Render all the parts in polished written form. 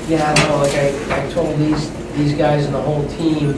Yeah, no, like I told these guys and the whole team,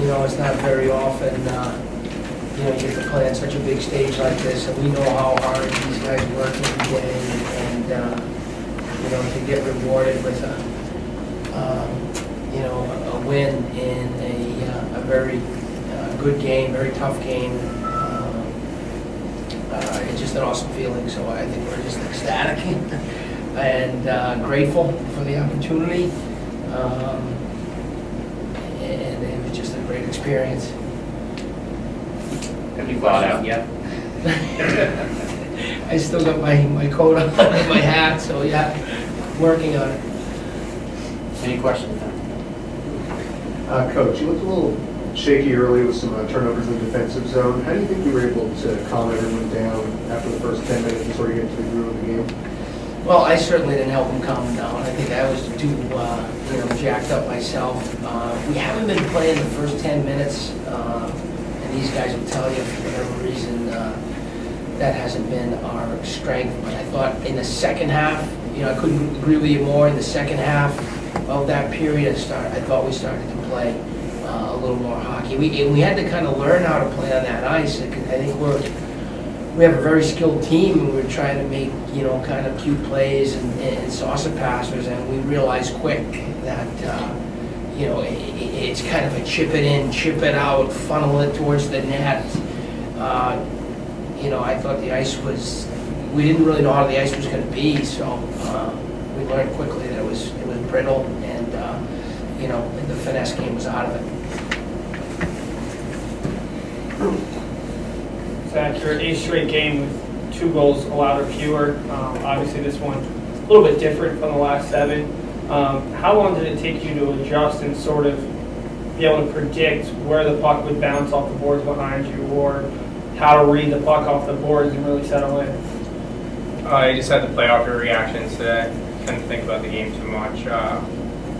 you know, it's not very often, you know, you get to play on such a big stage like this, and we know how hard these guys work every day, and you know, to get rewarded with you know, a win in a very good game, very tough game. It's just an awesome feeling, so I think we're just ecstatic and grateful for the opportunity. And it was just a great experience. Have you thought out yet? I still got my coat on and my hat, so yeah, working on it. Any questions? Coach, you looked a little shaky early with some turnovers in the defensive zone. How do you think you were able to calm everyone down after the first 10 minutes and sort of get to the groove of the game? Well, I certainly didn't help him calm him down. I think I was too, you know, jacked up myself. We haven't been playing the first 10 minutes, and these guys will tell you for whatever reason that hasn't been our strength. But I thought in the second half, you know, I couldn't agree with you more. In the second half of that period, I thought we started to play a little more hockey. We had to kind of learn how to play on that ice. I think we have a very skilled team, and we're trying to make, you know, kind of cute plays and saucer passers, and we realized quick that, you know, it's kind of a chip it in, chip it out, funnel it towards the net. You know, I thought the ice was, we didn't really know how the ice was going to be, so we learned quickly that it was brittle, and, you know, the finesse game was out of it. Zach, your 8th straight game with 2 goals allowed or fewer. Obviously, this one a little bit different from the last 7. How long did it take you to adjust and sort of be able to predict where the puck would bounce off the boards behind you, or how to read the puck off the boards and really settle in? You just had to play off your reactions today. Couldn't think about the game too much.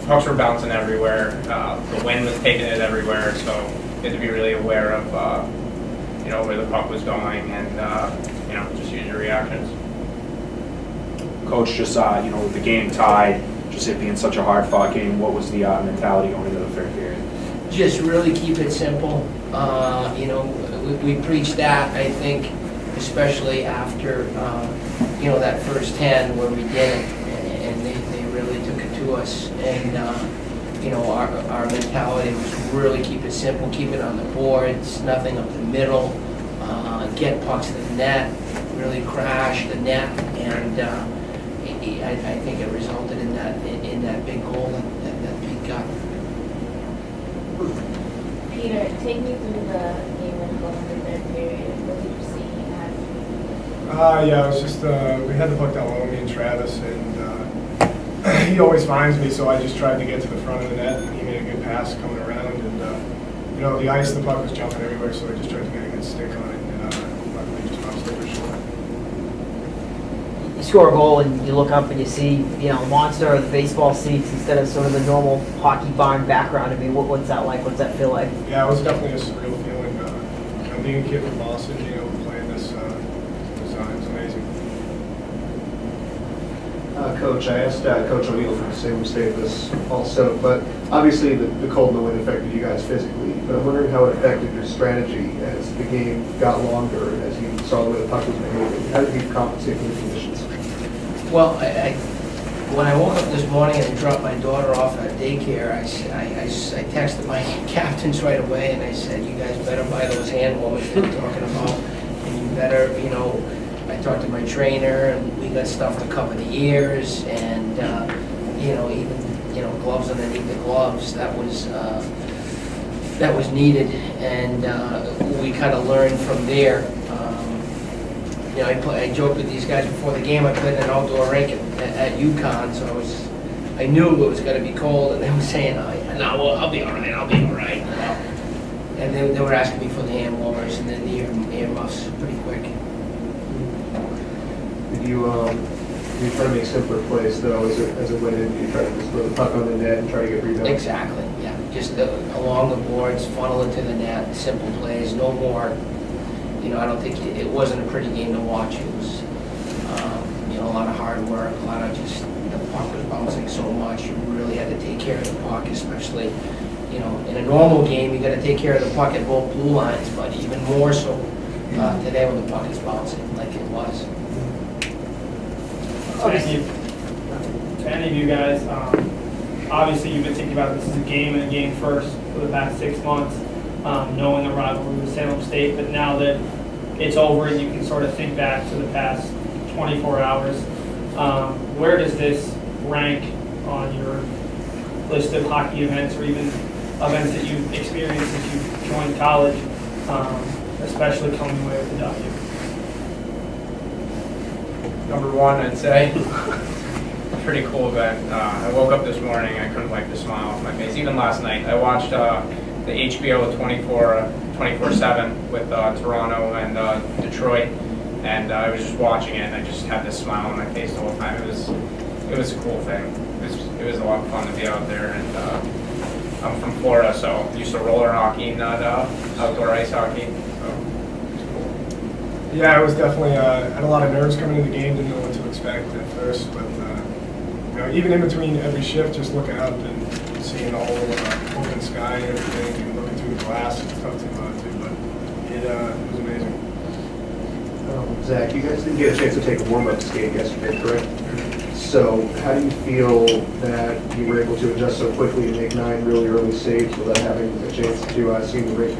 Pucks were bouncing everywhere. The wind was taking it everywhere, so you had to be really aware of you know, where the puck was going, and you know, just use your reactions. Coach, just you know, with the game tied, just it being such a hard-fought game, what was the mentality going into the third period? Just really keep it simple. You know, we preached that, I think, especially after, you know, that first 10 where we did it, and they really took it to us. And, you know, our mentality was really keep it simple, keep it on the boards, nothing up the middle, get pucks to the net, really crash the net, and I think it resulted in that big goal, that big gut. Peter, take me through the game and go in the third period. What did you see happening? Yeah, it was just, we had the puck down low, me and Travis, and he always finds me, so I just tried to get to the front of the net, and he made a good pass coming around, and, you know, the ice, the puck was jumping everywhere, so I just tried to get a good stick on it, and luckily just bounced over short. You score a goal and you look up and you see, you know, monster or the baseball seats instead of sort of the normal hockey barn background. I mean, what's that like? What's that feel like? Yeah, it was definitely a surreal feeling. You know, being a kid from Boston, being able to play in this design is amazing. Coach, I asked Coach O'Neill from Salem State this also, but obviously the cold and the wind affected you guys physically, but I'm wondering how it affected your strategy as the game got longer and as you saw the way the puck was behaving. How did you compensate for the conditions? Well, when I woke up this morning and I dropped my daughter off at daycare, I texted my captains right away, and I said, you guys better buy those hand warmers that you're talking about, and you better, you know, I talked to my trainer, and we got stuff to cover the ears, and, you know, even, you know, gloves underneath the gloves. That was needed, and we kind of learned from there. You know, I joked with these guys before the game. I played in an outdoor rink at UConn, so I knew it was going to be cold, and they were saying, "Oh, yeah, no, well, I'll be all right. I'll be all right." You know? And they were asking me for the hand warmers and then the earmuffs pretty quick. Did you try to make simpler plays though as it went in? Did you try to just throw the puck on the net and try to get rebounds? Exactly. Yeah, just along the boards, funnel it to the net. Simple plays, no more. You know, I don't think it wasn't a pretty game to watch. It was, you know, a lot of hard work, a lot of just the puck was bouncing much. You really had to take care of the puck, especially, you know, in a normal game, you gotta take care of the puck at both blue lines, but even more so today when the puck is bouncing like it was. To any of you guys, obviously you've been thinking about this as a game and a game first for the past 6 months, knowing the rivalry with Salem State, but now that it's over and you can sort of think back to the past 24 hours, where does this rank on your list of hockey events or even events that you've experienced since you've joined college, especially coming away with the W? Number one, I'd say, pretty cool event. I woke up this morning, I couldn't wipe the smile off my face. Even last night, I watched the HBO 24/7 with Toronto and Detroit, and I was just watching it, and I just had this smile on my face the whole time. It was a cool thing. It was a lot of fun to be out there, and I'm from Florida, so I'm used to roller hockey, not outdoor ice hockey. So it's cool. Yeah, it was definitely, had a lot of nerves coming into the game, didn't know what to expect at first, but, you know, even in between every shift, just looking up and seeing the whole open sky and everything, and looking through the glass, it's tough to but it was amazing. Zach, you guys didn't get a chance to take a warm-up skate yesterday, correct? So how do you feel that you were able to adjust so quickly and make 9 really early saves without having a chance to see the rink?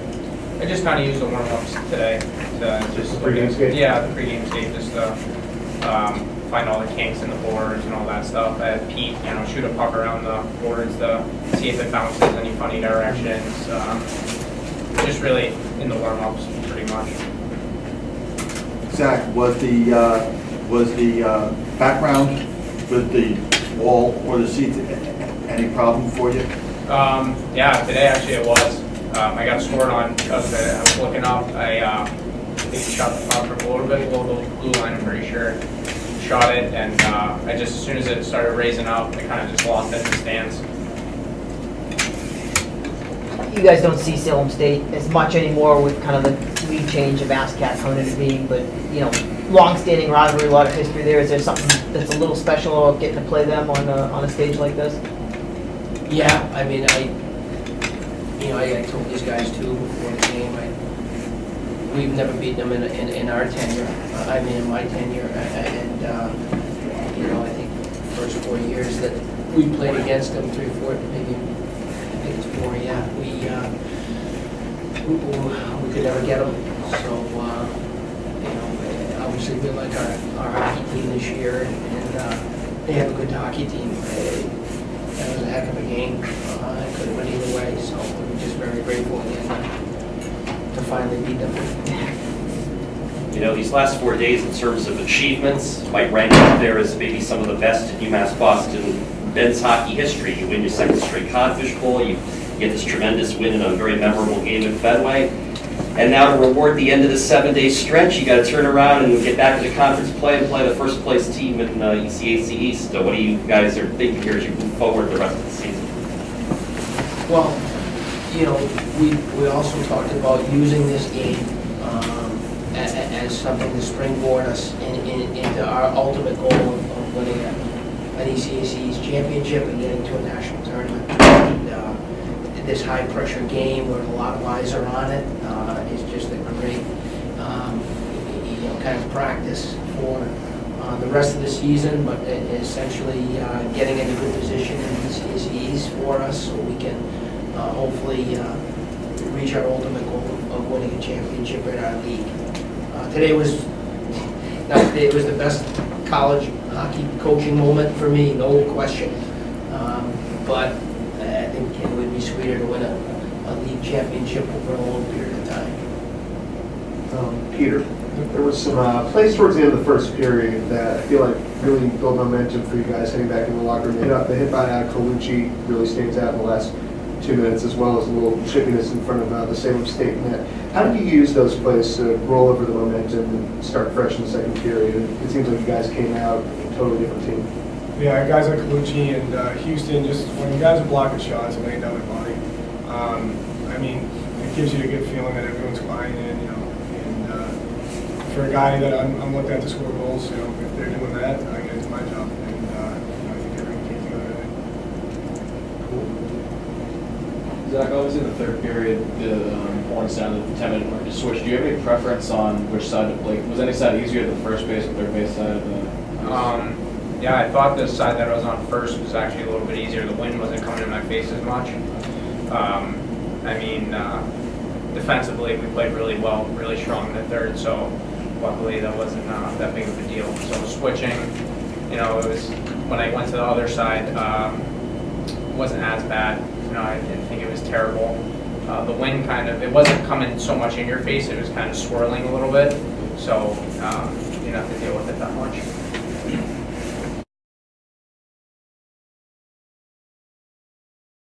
I just kind of used the warm-ups today to Just the pregame skate? Yeah, the pregame skate, just to find all the kinks in the boards and all that stuff. I had Pete, you know, shoot a puck around the boards to see if it bounces any funny directions. Just really in the warm-ups, pretty much. Zach, was the background with the wall or the seats any problem for you? Yeah, today actually it was. I got scored on because I was looking up. I think shot the puck from a little bit below the blue line, I'm pretty sure. Shot it, and I just, as soon as it started raising up, I kind of just lost it in the stands. You guys don't see Salem State as much anymore with kind of the lead change of ASCAT coming into being, but, you know, long-standing rivalry, a lot of history there. Is there something that's a little special about getting to play them on a stage like this? Yeah, I mean, I told these guys too before the game, we've never beaten them in our tenure, in my tenure, and, you know, I think the first 4 years that we played against them, 3, 4, maybe, I think it's 4, yeah, we could never get them, so, you know, obviously we like our hockey team this year, and they have a good hockey team. That was a heck of a game. It could have went either way, so we're just very grateful again to finally beat them. You know, these last 4 days in terms of achievements might rank up there as maybe some of the best in UMass Boston men's hockey history. You win your second straight Codfish Bowl, you get this tremendous win in a very memorable game in Fenway. And now to reward the end of the 7-day stretch, you got to turn around and get back into conference play and play the first place team in ECAC East. So what do you guys are thinking here as you move forward the rest of the season? Well, you know, we also talked about using this game as something to springboard us into our ultimate goal of winning an ECAC East championship and getting to a national tournament. And, this high-pressure game where a lot of eyes are on it is just a great, you know, kind of practice for the rest of the season, but essentially getting in a good position in ECAC East for us so we can hopefully reach our ultimate goal of winning a championship in our league. Today was the best college hockey coaching moment for me, no question. But I think it would be sweeter to win a league championship over a long period of time. Peter, there was some plays towards the end of the first period that I feel like really built momentum for you guys heading back in the locker room. The hit by Colucci really stands out in the last 2 minutes, as well as a little chippiness in front of the Salem State net. How did you use those plays to roll over the momentum and start fresh in the second period? It seems like you guys came out a totally different team. Yeah, guys like Colucci and Houston, just when you guys are blocking shots and laying down their body, I mean, it gives you a good feeling that everyone's buying in, you know. And for a guy that I'm looking at to score goals, you know, if they're doing that, I guess it's my job. And you know, I think everyone came together today. Zach, obviously in the third period, the horn sounded, the 10-minute mark to switch. Do you have any preference on which side to play? Was any side easier, the first base or third base side of the? Yeah, I thought the side that I was on first was actually a little bit easier. The wind wasn't coming in my face as much. I mean, defensively, we played really well, really strong in the third, so luckily that wasn't that big of a deal. So switching, you know, it was, when I went to the other side, it wasn't as bad. You know, I didn't think it was terrible. The wind kind of, it wasn't coming so much in your face, it was kind of swirling a little bit, so you didn't have to deal with it that much.